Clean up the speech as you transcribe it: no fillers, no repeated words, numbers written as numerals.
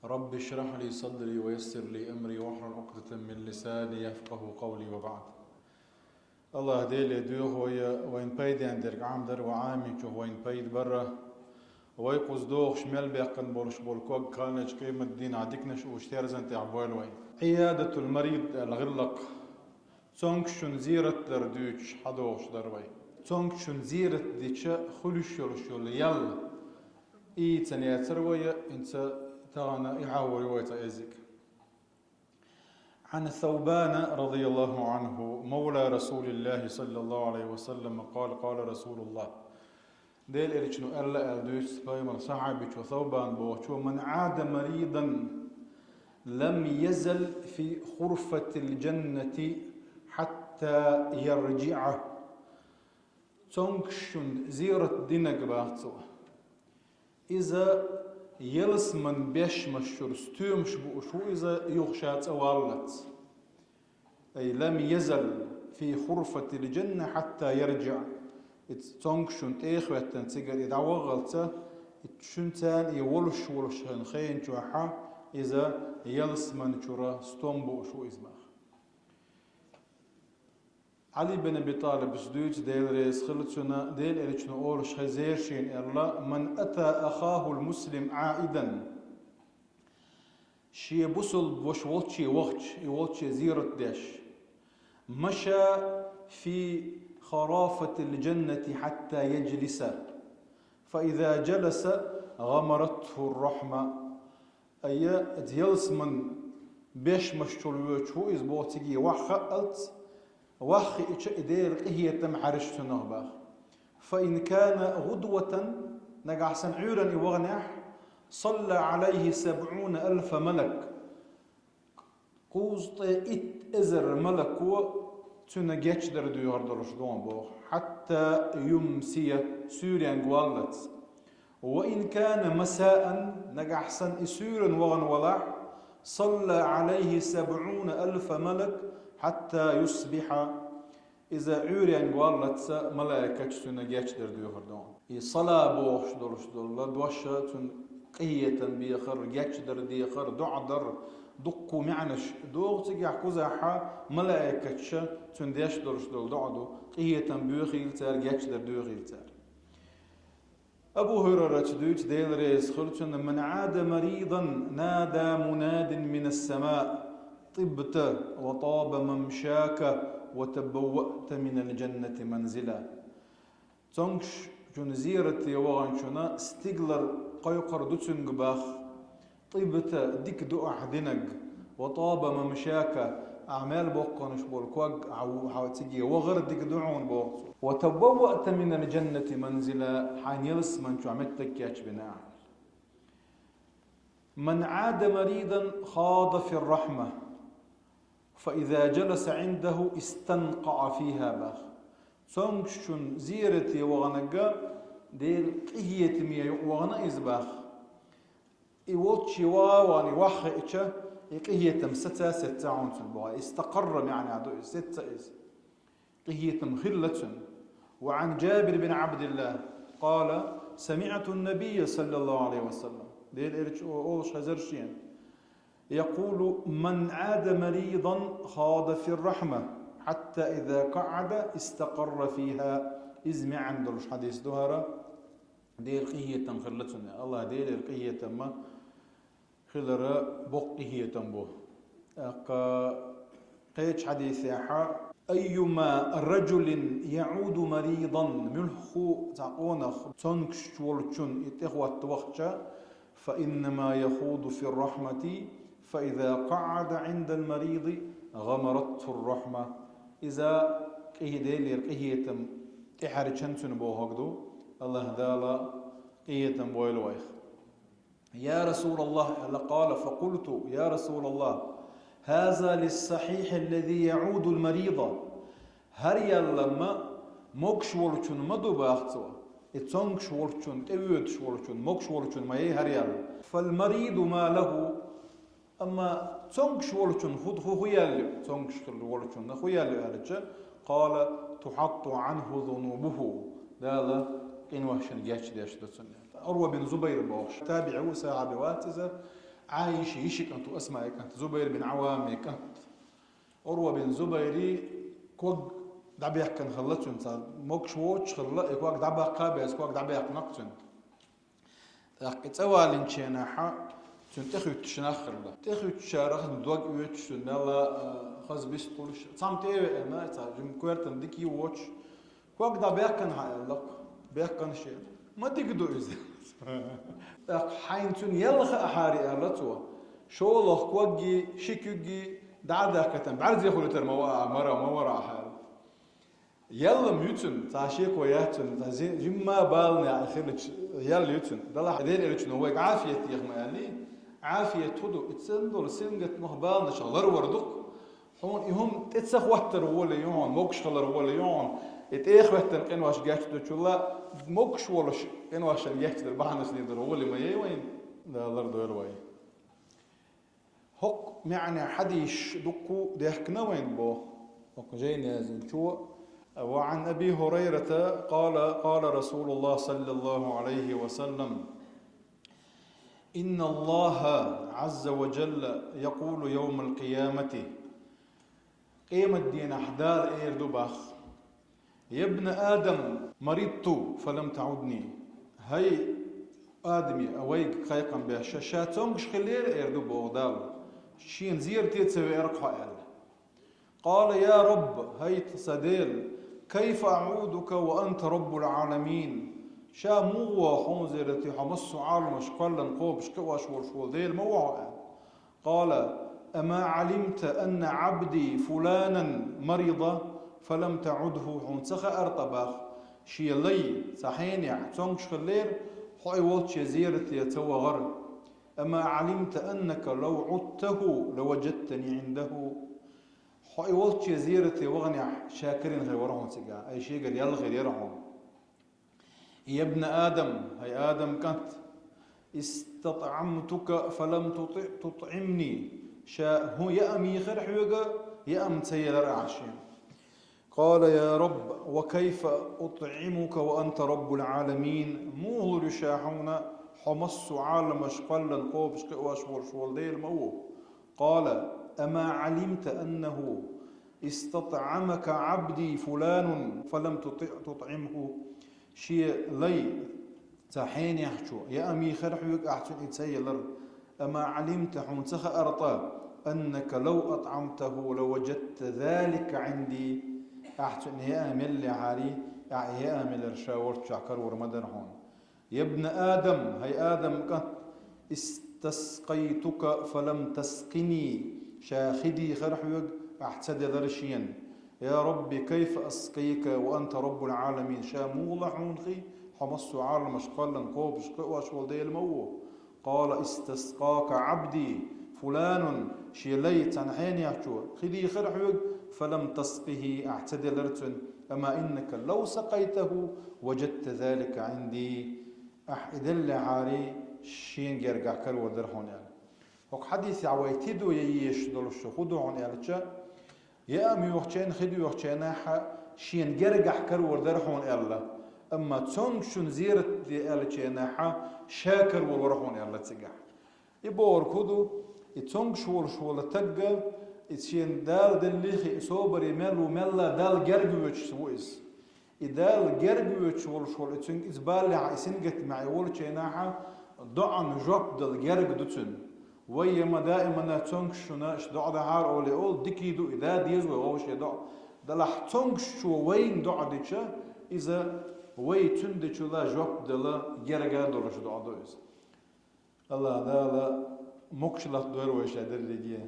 رب اشرح لي صدري ويسر لي أمري واحلل عقدة من لساني يفقه قولي وبعد. الله ديلي دوه وين بيد عندك عامدر وعامي شو وين بيد برا ويقوز دوغ شمال بيقن بولش بولكوك كانش قيمة الدين عديكنش واشترزن تعبوال وين عيادة المريض الغلق تونكشن زيرة دردوش حدوش دروي تونكشن زيرة ديتشا خلوشول يلا تنيا تروي انت تغنى يحاول ويتأزك. عن ثوبان رضي الله عنه مولى رسول الله صلى الله عليه وسلم قال رسول الله ديل إرشنو ألا أدوس بايمر صحابك وثوبان بوشو من عاد مريضا لم يزل في خرفة الجنة حتى يرجعه تونكشن زيرة دينك باعتو إذا يلس من بيش مشهور ستومش بوشو إذا يغشات أوالت أي لم يزل في خرفة الجنة حتى يرجع تونكشن إخوة تيجر إذا وغلت تشنتان يولش هنخين شوحا إذا يلس من شورا ستوم بوشو إزماخ. علي بن أبي طالب سدوج ديل ريس خلتنا ديل إريشنو أورش خزيرشين إلا من أتى أخاه المسلم عائدا شي بوصل بوش وولتشي وولتشي زيرة داش مشى في خرافة الجنة حتى يجلس فإذا جلس غمرته الرحمة أي ديلس من بيش مشتول ويتشو إز بوتيجي وخألت واخي إدير قهية محرشت نغباخ فإن كان غدوة نقع سنعورا يوغنح صلى عليه 70,000 ملك قوز إت إزر ملك تنجيش دردو يهردرش دون بوخ حتى يمسي سوريا قوالت وإن كان مساء نقع سن إسورا وغن ولح صلى عليه 70,000 ملك حتى يصبح إذا عوريان قوالت ملائكة تنجيش دردو يهردون صلاة بوخ شدول دوشة قية بيخر جيش دردي يخر دعدر دقو معنش دوغ تجي حكوزاحا ملائكة تنديش دول دعدو قية بيخيل تار جيش دردو يخيل تار. أبو هريرة تدوج ديل ريس خلتن من عاد مريضا نادى مناد من السماء طبت وطاب ممشاك وتبوأت من الجنة منزلا. تونكش جنزيرة يوغان شنا ستيغلر قيقر دوتسنج باخ طيبت ديك دو أحدنك وطاب ممشاك أعمال بوقنش بولكوك أو حوتيجي وغر ديك دعون بوق وتبوأت من الجنة منزلا حين يلس من شو عمتك ياش بناع. من عاد مريضا خاض في الرحمة فإذا جلس عنده استنقع فيها باخ سونكشن زيرتي وغنقا ديل قهية مية وغنا إزباخ إيوتشي واني واخي إتشا قهية ستة عنصر بغا استقر يعني عدو ستة إز قهية خلة. وعن جابر بن عبد الله قال سمعت النبي صلى الله عليه وسلم ديل إرش أولش هزرشين يقول من عاد مريضا خاض في الرحمة حتى إذا قعد استقر فيها إزمع عندلش حديث دهرة ديل قهية خلتنا الله ديل قهية ما خلر بقهية بو قيش حديث يحا أيما رجل يعود مريضا ملخو تعقونخ تنكش ولتشن يتخوات وقتشا فإنما يخوض في الرحمة فإذا قعد عند المريض غمرته الرحمة إذا قهديل قهية تحرج شنسن بو هقدو الله ذالا قهية بويلويخ. يا رسول الله قال فقلت يا رسول الله هذا للصحيح الذي يعود المريض هريا لما موكش ولچون مدو باختوا اتونكش ولچون تيوتش ولچون موكش ولچون ما هريا فالمريض ما له أما تونكش ولچون خود خويال تونكش ولچون خويال قال تحط عنه ذنوبه دالا إن وحشن جاش داش دسنة أروى بن زبير بوش تابعه ساعة بواتزة عايش يشك أنتو أسماء كانت زبير بن عوام كانت أروى بن زبيري كوج دعبيح كان خلتون صار موكش ووتش خلا كوج دعبيح قابس كوج دعبيح نقتون تسوى لينشينا حا تخيو تشناخر لا تخيو تشارخ دوغ ويتش نلا خاز بيستولش صامت ايه ما تا جم كويرتن ديكي ووتش كوك دا بيكن هاي بيكن شيء ما تقدو إذا حين تون يلخ أحاري أرلتوا شو الله كوجي شيكوجي دعدا كتم بعرض يخلو ترموا مرة ما ورا حال يلا ميوتن تعشيق وياتن تزين جمّا بالنا آخر يلا يوتن دلا حدين إلش نوّق عافية يخما يعني عافية تودو اتسندل سنجت مهبالنا شغلر وردق هون يهم تتسخ وتر ولا يون موكش خلر ولا يون اتاخ وتر قن واش جاتش تشولا موكش ولا قن واش جاتش در بحنا سنيدر ولا ما وين لا الارض وين هق معنى حديش دقو دهكنا وين بو هق جاي نازل شو وعن أبي هريرة قال رسول الله صلى الله عليه وسلم إن الله عز وجل يقول يوم القيامة قيمة دين أحدار إيردوباخ يا ابن آدم مرضت فلم تعدني هاي آدمي أويك خيقا به شاتونش خليل إيردو بوغدال شين زير تيتسوي إرقها قال يا رب هاي تصديل كيف أعودك وأنت رب العالمين شا مو حنزرتي حمص عالم شقلا قوب شكواش ورشول ديل موعى قال أما علمت أن عبدي فلانا مريض فلم تعده حنسخ أرطباخ شي لي صحين يعتونش خلير حي والتش زيرتي يتوى غر أما علمت أنك لو عدته لوجدتني عنده حي والتش زيرتي وغني شاكرين غير ورهم سجا أي شيء قال يلا غير يرهم يا ابن آدم هي آدم كنت استطعمتك فلم تطعمني شا هو يا أمي خير حوجة يا أم تسير عشيم قال يا رب وكيف أطعمك وأنت رب العالمين موه رشاحون حمص عالم شقل القوب شقواش ورشول ديل مو قال أما علمت أنه استطعمك عبدي فلان فلم تطعمه شيء لي تحين يحشو يا أمي خرحوك أحسن يتسيلر أما علمت حنسخ أرطى أنك لو أطعمته لوجدت ذلك عندي أحسن يا أمل لعاري يا أمل رشاورت شعكر ورمدن هون يا ابن آدم هي آدم كنت استسقيتك فلم تسقني شاخدي خرحوك أحسد ذرشيا يا ربي كيف أسقيك وأنت رب العالمين شامولة حونخي حمص عالم شقلا قوب شقواش والدي المو قال استسقاك عبدي فلان شيليت عن حين يحشو خذي خرحوك فلم تسقه أحسد لرتن أما إنك لو سقيته وجدت ذلك عندي أحدل عاري شين جرجع كل ودرهون يعني وق حديث عويتدو ييش دول الشخودو عن يعني يا أمي وحشين خدو وحشين شين جرجع كل ودرهون إلا أما تونشون زيرت دي ألتشيناحا شاكر والورهون إلا تسجح يبور كدو يتونش والشول تجا يتشين دال دليخي صوبر يمل وملا دال جرجوش سويس إدال جرجوش والشول يتشين إزبال عيسنجت مع يولتشيناحا ضعن جوب دال جرج دوتن ويما دائما تونشونا دع دهار أولي أول دكيدو إذا ديزو أو شيء دلح تونشو وين دع ديشة إذا وي تندشو لا جوب دلا جرجا دولش دع دوز الله دالا مكشلة دور وش هذا اللي